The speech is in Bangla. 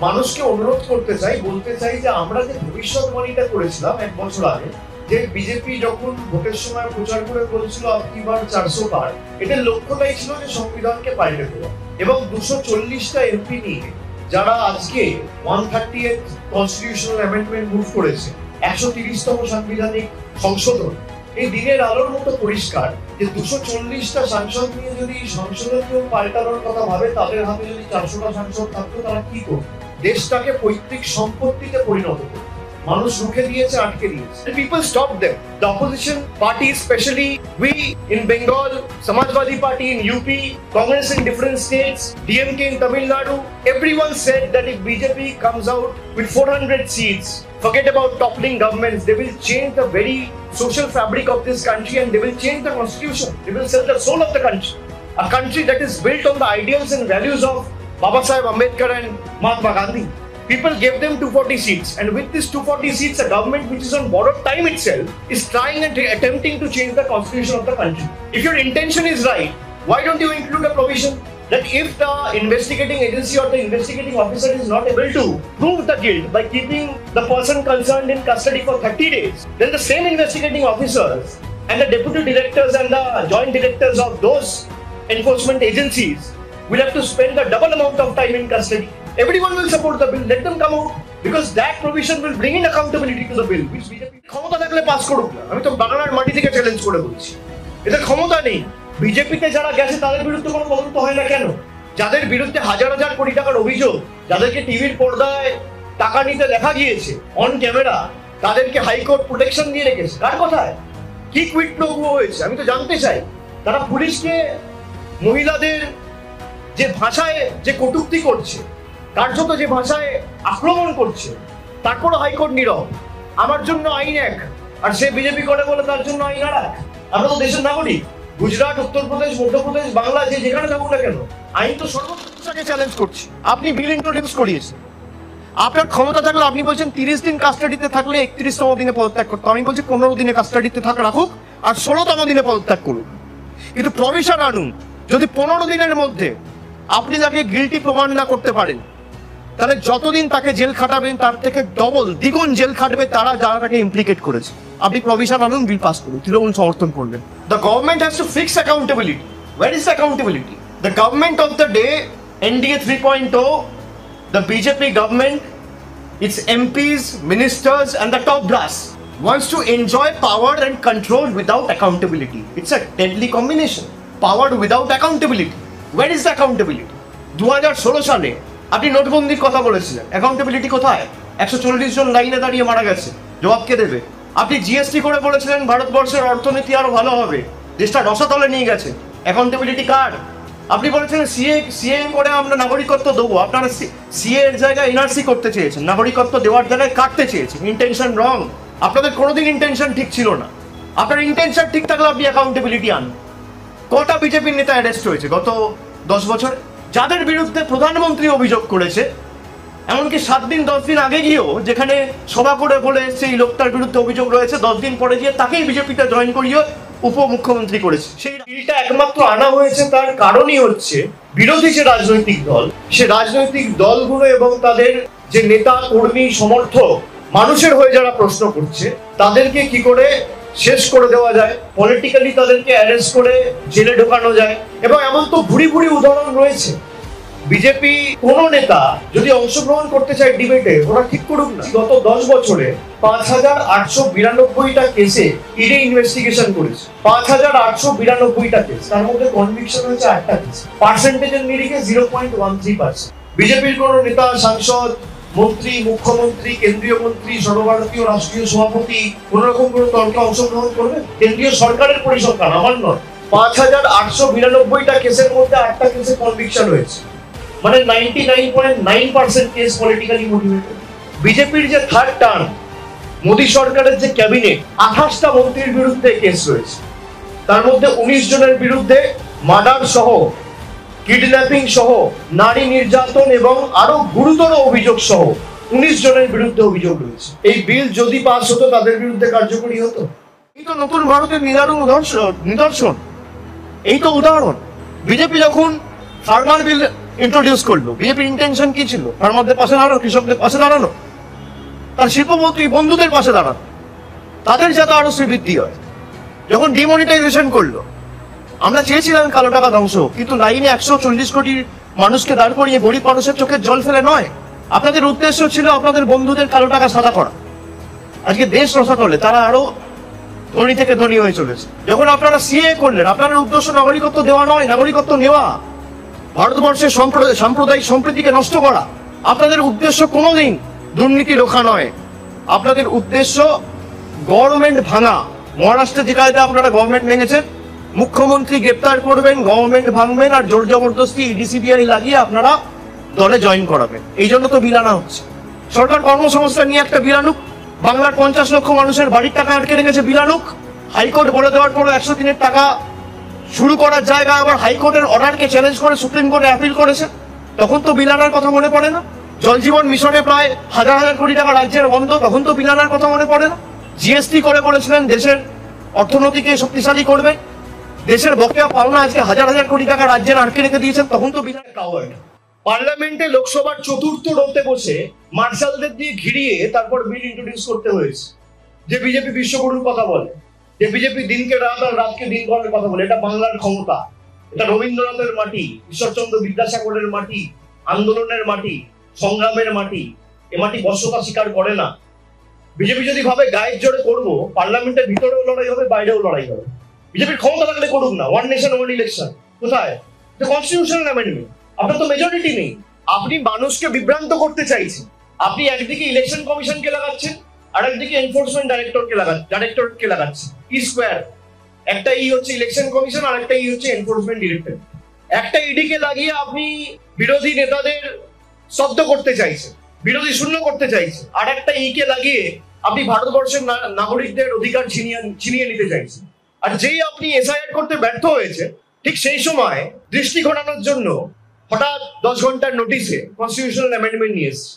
মানুষকে অনুরোধ করতে চাই, বলতে চাই যে আমরা যে ভবিষ্যৎবাণীটা করেছিলাম 1 বছর আগে, যে বিজেপি যখন ভোটের সময় প্রচার করে বলেছিল আপনি বার 400 পার, এটার লক্ষ্যটাই ছিল যে সংবিধানকে পাল্টে দেওয়া এবং 240টা এমপি নিয়ে যারা আজকে 130th কনস্টিটিউশনাল অ্যামেন্ডমেন্ট মুভ করেছে, 130তম সাংবিধানিক সংশোধন, এই দিনের আলোর মতো পরিষ্কার যে 240টা সাংসদ নিয়ে যদি সংসদকেও পাল্টানোর কথা ভাবে, তাদের হাতে যদি 400টা সাংসদ থাকতো তারা কি করতো? দেশটাকে পৈতৃক সম্পত্তিতে পরিণত করতো। মানুষ রুখে দিয়েছে, আটকে দিয়েছে। People stopped them. The opposition parties, especially we in Bengal, Samajwadi Party in UP, Congress in different states, DMK in Tamil Nadu, everyone said that if BJP comes out with 400 seats, forget about toppling governments, they will change the very social fabric of this country and they will change the constitution. They will sell the soul of the country. A country that is built on the ideals and values of Baba Saheb Ambedkar and Mahatma Gandhi. People gave them 240 seats, and with this 240 seats, a government which is on borrowed time itself is trying and attempting to change the constitution of the country. If your intention is right, why don't you include a provision that if the investigating agency or the investigating officer is not able to prove the guilt by keeping the person concerned in custody for 30 days, then the same investigating officers and the deputy directors and the joint directors of those enforcement agencies will have to spend the double amount of time in custody. Everyone will support the bill. Let them come out, because that provision will bring in accountability to the bill, which BJP ক্ষমতা থাকলে পাস করুক না। আমি তো বাংলার মাটি থেকে চ্যালেঞ্জ করে বলছি, এদের ক্ষমতা নেই। বিজেপিতে যারা গেছে তাদের বিরুদ্ধে কোনো তদন্ত হয় না কেন? যাদের বিরুদ্ধে হাজার হাজার কোটি টাকার অভিযোগ, যাদেরকে টিভির পর্দায় টাকা নিতে দেখা গিয়েছে অন ক্যামেরা, তাদেরকে হাইকোর্ট প্রোটেকশন দিয়ে রেখেছে। কার কথায়? কি কুইট প্রো হয়েছে আমি তো জানতে চাই। তারা পুলিশকে মহিলাদের যে ভাষায় যে কটূক্তি করছে, কার্যত যে ভাষায় আক্রমণ করছে, তারপরও হাইকোর্ট নীরব। আমার জন্য আইন এক, আর সে বিজেপি করে বলে তার জন্য আইন আর এক। আমরা তো দেশের নাগরিক। গুজরাট, উত্তরপ্রদেশ, মধ্যপ্রদেশ, বাংলা, যে যেখানে থাকুক না কেন, আইন তো সর্বোচ্চকে চ্যালেঞ্জ করছি। আপনি বিল ইন্ট্রোডিউস করিয়েছেন, আপনার ক্ষমতা থাকলে আপনি বলছেন 30 দিন কাস্টাডিতে থাকলে 31তম দিনে পদত্যাগ করতে। আমি বলছি 15 দিনে কাস্টাডিতে রাখুক আর 16তম দিনে পদত্যাগ করুন, কিন্তু প্রভিশন আনুন। যদি 15 দিনের মধ্যে আপনি তাকে গিল্টি প্রমাণ না করতে পারেন, তাহলে যতদিন তাকে জেল খাটাবেন তার থেকে ডবল দ্বিগুণ জেল খাটবে তারা যারা তাকে ইমপ্লিকেট করেছে। আপনি প্রভিশন আনুন, বিল পাস করুন, তৃণমূল সমর্থন করবেন। The government has to fix accountability. Where is the accountability? The government of the day, NDA 3.0, the BJP government, its MPs, ministers and the top brass wants to enjoy power and control without accountability. It's a deadly combination. Power without accountability. Where is the accountability? 2016 সালে আপনি নোটবন্দির কথা বলেছিলেন, অ্যাকাউন্টেবিলিটি কোথায়? 140 জন লাইনে দাঁড়িয়ে মারা গেছে, জবাব কে দেবে? আপনি জিএসটি করে বলেছিলেন ভারতবর্ষের অর্থনীতি আরো ভালো হবে, দেশটা রসাতলে নিয়ে গেছে, অ্যাকাউন্টেবিলিটি কার? আপনি বলেছেন সিএ করে আমরা নাগরিকত্ব দেবো, আপনারা সিএ এর জায়গায় এনআরসি করতে চেয়েছেন, নাগরিকত্ব দেওয়ার জায়গায় কাটতে চেয়েছেন। ইন্টেনশন রং। আপনাদের কোনোদিন ইন্টেনশন ঠিক ছিল না। আপনার ইন্টেনশন ঠিক থাকলে আপনি অ্যাকাউন্টেবিলিটি আন। কটা বিজেপির নেতা অ্যারেস্ট হয়েছে গত 10 বছর? যাদের বিরুদ্ধে প্রধানমন্ত্রী অভিযোগ করেছে, এমনকি 7 দিন 10 দিন আগে গিয়েও যেখানে সভা করে বলে সেই লোকটার বিরুদ্ধে অভিযোগ রয়েছে, 10 দিন পরে গিয়ে তাকেই বিজেপিতে জয়েন করিয়ে উপমুখ্যমন্ত্রী করেছে। সেই বিলটা একমাত্র আনা হয়েছে তার কারণই হচ্ছে বিরোধী যে রাজনৈতিক দল, সে রাজনৈতিক দলগুলো এবং তাদের যে নেতা কর্মী সমর্থক মানুষের হয়ে যারা প্রশ্ন করছে, তাদেরকে কি করে শেষ করে দেওয়া যায়, পলিটিক্যালি তাদেরকে অ্যারেস্ট করে জেলে ঢোকানো যায়। এবং এমন তো ভুরি ভুরি উদাহরণ রয়েছে। বিজেপি কোন নেতা যদি অংশগ্রহণ করতে চায় ডিবেটে, ওরা ঠিক করুক না। গত 10 বছরে 5892টা কেসে ইডি ইনভেস্টিগেশন করেছে। 5892টা কেস, তার মধ্যে কনভিকশন হয়েছে 8টা কেস। পার্সেন্টেজের নিরিখে 0.13%। বিজেপির কোন নেতা, সাংসদ, মন্ত্রী, মুখ্যমন্ত্রী, কেন্দ্রীয় মন্ত্রী, সর্বভারতীয় রাষ্ট্রীয় সভাপতি কোন রকম কোনো তর্কে অংশগ্রহণ করবে? কেন্দ্রীয় সরকারের পরিসংখ্যান, আমার নয়। 5892টা কেসের মধ্যে 8টা কেসে কনভিকশন হয়েছে, মানে 99.9% কেস পলিটিক্যালি মোটিভেটেড। বিজেপির যে থার্ড টার্ম, মোদী সরকারের যে ক্যাবিনেট, 28টা মন্ত্রীর বিরুদ্ধে কেস রয়েছে। তার মধ্যে 19 জনের বিরুদ্ধে মার্ডার সহ, কিডন্যাপিং সহ, নারী নির্যাতন এবং আরো গুরুতর অভিযোগ সহ 19 জনের বিরুদ্ধে অভিযোগ রয়েছে। এই বিল যদি পাস হতো তাদের বিরুদ্ধে কার্যকরী হতো। এই তো নতুন ভারতের নিদর্শন। এই তো উদাহরণ। বিজেপি যখন ফার্মার বিল ইন্ট্রোডিউস করলো, বিজেপির ইন্টেনশন কি ছিল? ফার্মারদের পাশে দাঁড়ানো, কৃষকদের পাশে দাঁড়ানো, তার শিল্পমন্ত্রী বন্ধুদের পাশে দাঁড়ানো, তাদের যাতে আরো শ্রীবৃদ্ধি হয়। যখন ডিমনিটাইজেশন করলো, আমরা চেয়েছিলাম কালো টাকা ধ্বংস, কিন্তু লাইনে 140 কোটি মানুষকে দাঁড় করিয়ে গরিব মানুষের চোখের জল ফেলে নয়। আপনাদের উদ্দেশ্য ছিল আপনাদের বন্ধুদের কালো টাকা সাদা করা। আজকে দেশ রসাতলে তারা আরো ধনী থেকে ধনী হয়ে চলেছে। যখন আপনারা সিএ করলেন, আপনাদের উদ্দেশ্য নাগরিকত্ব দেওয়া নয়, নাগরিকত্ব নেওয়া, ভারতবর্ষের সাম্প্রদায়িক সম্প্রীতিকে নষ্ট করা। আপনাদের উদ্দেশ্য কোনোদিন দুর্নীতি রোখা নয়, আপনাদের উদ্দেশ্য গভর্নমেন্ট ভাঙা। মহারাষ্ট্রে যে কায়দা আপনারা গভর্নমেন্ট ভেঙেছেন, মুখ্যমন্ত্রী গ্রেপ্তার করবেন, গভর্নমেন্ট ভাঙবেন, আর জোর জবরদস্তি ইডি সিবিআই লাগিয়ে আপনারা দলে জয়েন করাবেন। এই জন্য তো বিল আনা হচ্ছে। সরকার কর্মসংস্থান নিয়ে একটা বিল আনুক, বাংলার 50 লক্ষ মানুষের বাড়ির টাকা আটকে রেখেছে, বিল আনুক। হাইকোর্ট বলে দেওয়ার পর 100 দিনের টাকা শুরু করার জায়গা আবার হাইকোর্টের অর্ডারকে চ্যালেঞ্জ করে সুপ্রিম কোর্টে আপিল করেছে, তখন তো বিল আনার কথা মনে পড়ে না। জল জীবন মিশনে প্রায় হাজার হাজার কোটি টাকা রাজ্যের বন্ধ, তখন তো বিল আনার কথা মনে পড়ে না। জিএসটি করে বলেছিলেন দেশের অর্থনীতিকে শক্তিশালী করবে, দেশের বকেয়া পাওনা আজকে হাজার হাজার কোটি টাকা রাজ্যের আটকে রেখে দিয়েছেন, তখন তো বিল কাওয়ার্ড। পার্লামেন্টে লোকসভার চতুর্থ রোতে বসে মার্শালদের দিয়ে ঘিরিয়ে তারপর বিল ইন্ট্রোডিউস করতে হয়েছে। যে বিজেপি বিশ্বগুরুর কথা বলে, যে বিজেপি দিনকে রাত আর রাতকে দিন করার কথা বলে, এটা বাংলার ক্ষমতা, এটা রবীন্দ্রনাথের মাটি, ঈশ্বরচন্দ্র বিদ্যাসাগরের মাটি, আন্দোলনের মাটি, সংগ্রামের মাটি। এ মাটি বর্ষতা স্বীকার করে না। বিজেপি যদি ভাবে গায়ের জোরে করবো, পার্লামেন্টের ভিতরেও লড়াই হবে, বাইরেও লড়াই হবে। বিজেপির ক্ষমতা থাকলে করুক না, ওয়ান নেশন ওয়ান ইলেকশন। কোথায় কনস্টিটিউশনাল অ্যামেন্ডমেন্ট? আপনার তো মেজরিটি নেই। আপনি মানুষকে বিভ্রান্ত করতে চাইছেন। আপনি একদিকে ইলেকশন কমিশনকে লাগাচ্ছেন, আর একদিকে এনফোর্সমেন্ট ডাইরেক্টরকে লাগাচ্ছেন। ই স্কোয়ার। একটা ই হচ্ছে ইলেকশন কমিশন, আর একটা ই হচ্ছে এনফোর্সমেন্ট ডিরেক্টর। একটা ইডিকে লাগিয়ে আপনি বিরোধী নেতাদের শব্দ করতে চাইছেন, বিরোধী শূন্য করতে চাইছেন, আর একটা কে লাগিয়ে আপনি ভারতবর্ষের নাগরিকদের অধিকার ছিনিয়ে নিতে চাইছেন। আর যেই আপনি এসআইআর করতে ব্যর্থ হয়েছে, ঠিক সেই সময় দৃষ্টি ঘোরানোর জন্য হঠাৎ 10 ঘন্টার নোটিশে কনস্টিটিউশনাল অ্যামেন্ডমেন্ট নিয়ে এসছে।